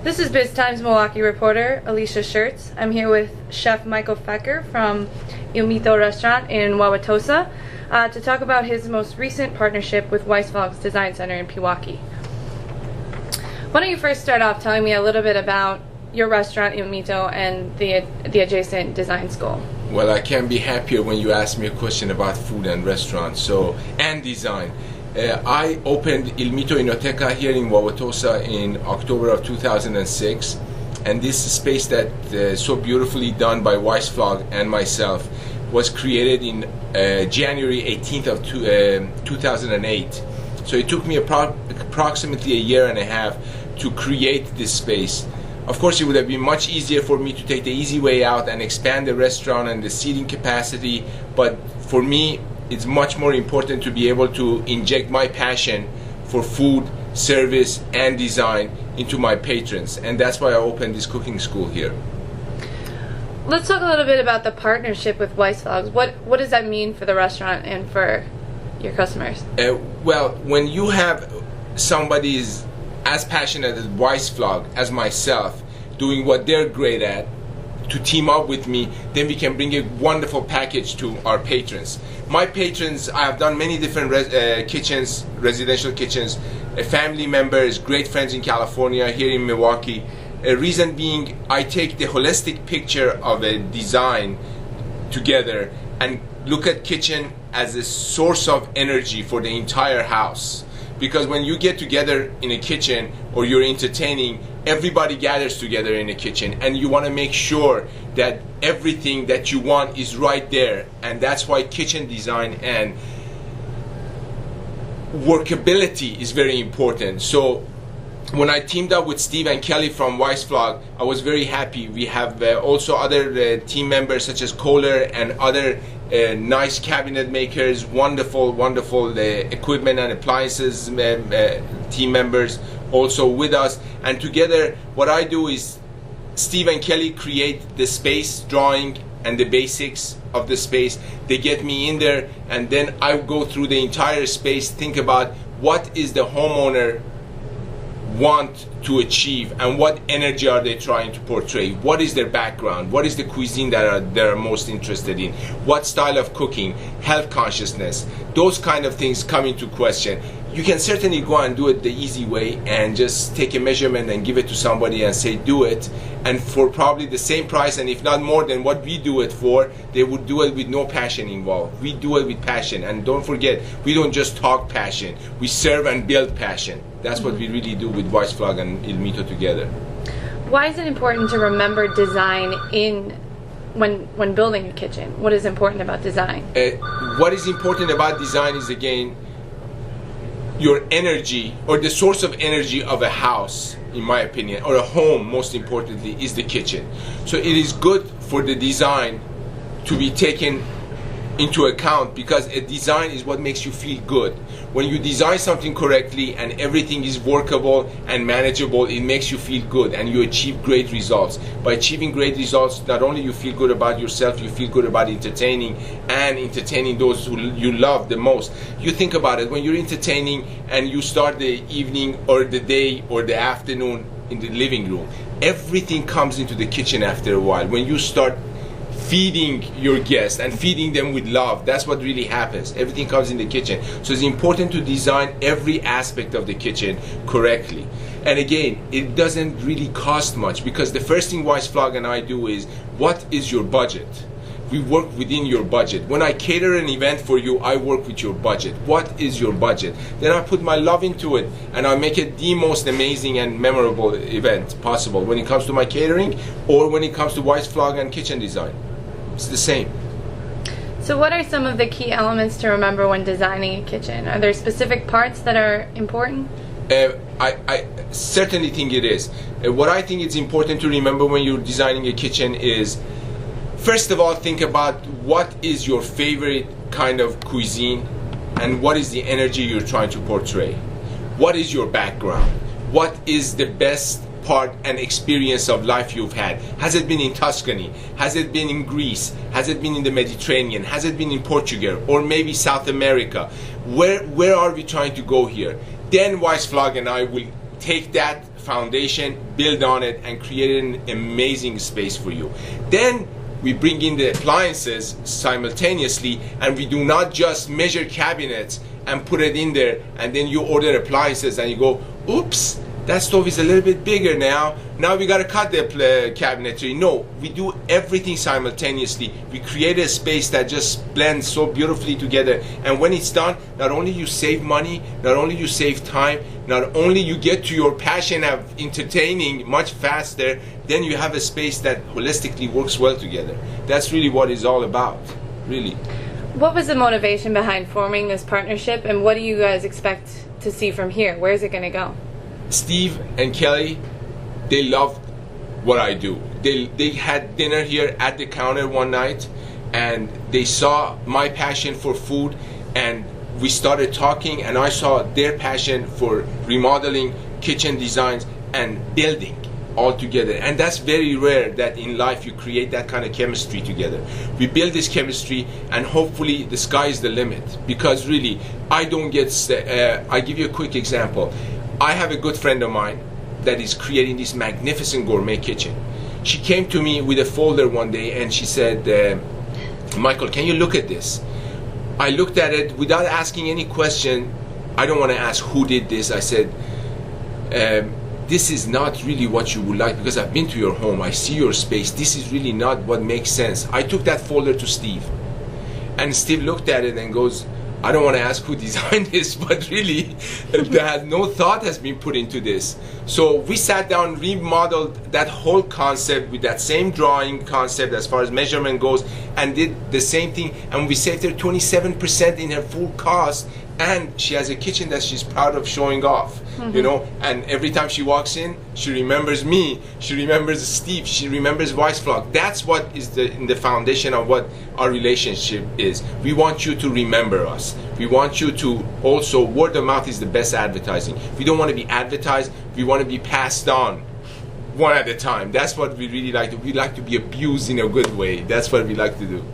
This is BizTimes Milwaukee reporter Alicia Schertz. I'm here with Chef Michael Feker from Mito restaurant in Wauwatosa to talk about his most recent partnership with Weissfog's Design Center in Pewaukee. Why don't you first start off telling me a little bit about your restaurant Mito and the adjacent design school? Well, I can't be happier when you ask me a question about food and restaurants and design. I opened Il Mito Inoteca here in Wauwatosa in October of 2006, and this space that so beautifully done by Weissfog and myself was created in January 18th of 2008. So it took me approximately a year and a half to create this space. Of course, it would have been much easier for me to take the easy way out and expand the restaurant and the seating capacity, but for me, it's much more important to be able to inject my passion for food, service, and design into my patrons, and that's why I opened this cooking school here. Let's talk a little bit about the partnership with Weissfog's. What does that mean for the restaurant and for your customers? Well, when you have somebody as passionate as Weissfog as myself doing what they're great at, to team up with me, then we can bring a wonderful package to our patrons. My patrons, I have done many different kitchens, residential kitchens, family members, great friends in California, here in Milwaukee. Reason being, I take the holistic picture of a design together and look at kitchen as a source of energy for the entire house. Because when you get together in a kitchen or you're entertaining, everybody gathers together in a kitchen, and you want to make sure that everything that you want is right there, and that's why kitchen design and workability is very important. So when I teamed up with Steve and Kelly from Weissfog, I was very happy. We have also other team members such as Kohler and other nice cabinet makers, wonderful equipment and appliances team members also with us. And together what I do is Steve and Kelly create the space drawing and the basics of the space. They get me in there, and then I go through the entire space, think about what is the homeowner want to achieve and what energy are they trying to portray, what is their background, what is the cuisine that they're most interested in, what style of cooking, health consciousness, those kind of things come into question. You can certainly go and do it the easy way and just take a measurement and give it to somebody and say do it, and for probably the same price and if not more than what we do it for, they would do it with no passion involved. We do it with passion, and don't forget, we don't just talk passion, we serve and build passion. That's what we really do with Weissfog and Il Mito together. Why is it important to remember design when building a kitchen? What is important about design? What is important about design is, again, your energy, or the source of energy of a house, in my opinion, or a home, most importantly, is the kitchen. So it is good for the design to be taken into account, because a design is what makes you feel good. When you design something correctly and everything is workable and manageable, it makes you feel good and you achieve great results. By achieving great results, not only you feel good about yourself, you feel good about entertaining those who you love the most. You think about it, when you're entertaining and you start the evening or the day or the afternoon in the living room, everything comes into the kitchen after a while. When you start feeding your guests and feeding them with love, that's what really happens. Everything comes in the kitchen. So it's important to design every aspect of the kitchen correctly. And again, it doesn't really cost much, because the first thing Weissfog and I do is, what is your budget? We work within your budget. When I cater an event for you, I work with your budget. What is your budget? Then I put my love into it, and I make it the most amazing and memorable event possible when it comes to my catering or when it comes to Weissfog and kitchen design. It's the same. So what are some of the key elements to remember when designing a kitchen? Are there specific parts that are important? I certainly think it is. What I think it's important to remember when you're designing a kitchen is, first of all, think about what is your favorite kind of cuisine and what is the energy you're trying to portray. What is your background? What is the best part and experience of life you've had? Has it been in Tuscany? Has it been in Greece? Has it been in the Mediterranean? Has it been in Portugal? Or maybe South America? Where are we trying to go here? Then Weissfog and I will take that foundation, build on it, and create an amazing space for you. Then we bring in the appliances simultaneously, and we do not just measure cabinets and put it in there, and then you order appliances and you go, oops, that stove is a little bit bigger now we got to cut the cabinetry. No, we do everything simultaneously. We create a space that just blends so beautifully together, and when it's done, not only you save money, not only you save time, not only you get to your passion of entertaining much faster, then you have a space that holistically works well together. That's really what it's all about, really. What was the motivation behind forming this partnership, and what do you guys expect to see from here? Where is it going to go? Steve and Kelly, they loved what I do. They had dinner here at the counter one night, and they saw my passion for food, and we started talking, and I saw their passion for remodeling, kitchen designs, and building all together. And that's very rare that in life you create that kind of chemistry together. We build this chemistry, and hopefully the sky is the limit, because really I don't get I give you a quick example. I have a good friend of mine that is creating this magnificent gourmet kitchen. She came to me with a folder one day and she said, Michael, can you look at this? I looked at it without asking any question. I don't want to ask who did this. I said, this is not really what you would like, because I've been to your home, I see your space, this is really not what makes sense. I took that folder to Steve, and Steve looked at it and goes, I don't want to ask who designed this, but really no thought has been put into this. So we sat down, remodeled that whole concept with that same drawing concept as far as measurement goes, and did the same thing, and we saved her 27% in her full cost, and she has a kitchen that she's proud of showing off. You know, and every time she walks in, she remembers me, she remembers Steve, she remembers Weissflog. That's what is in the foundation of what our relationship is. We want you to remember us. We want you to also, word of mouth is the best advertising. We don't want to be advertised, we want to be passed on one at a time. That's what we really like to. We like to be abused in a good way. That's what we like to do.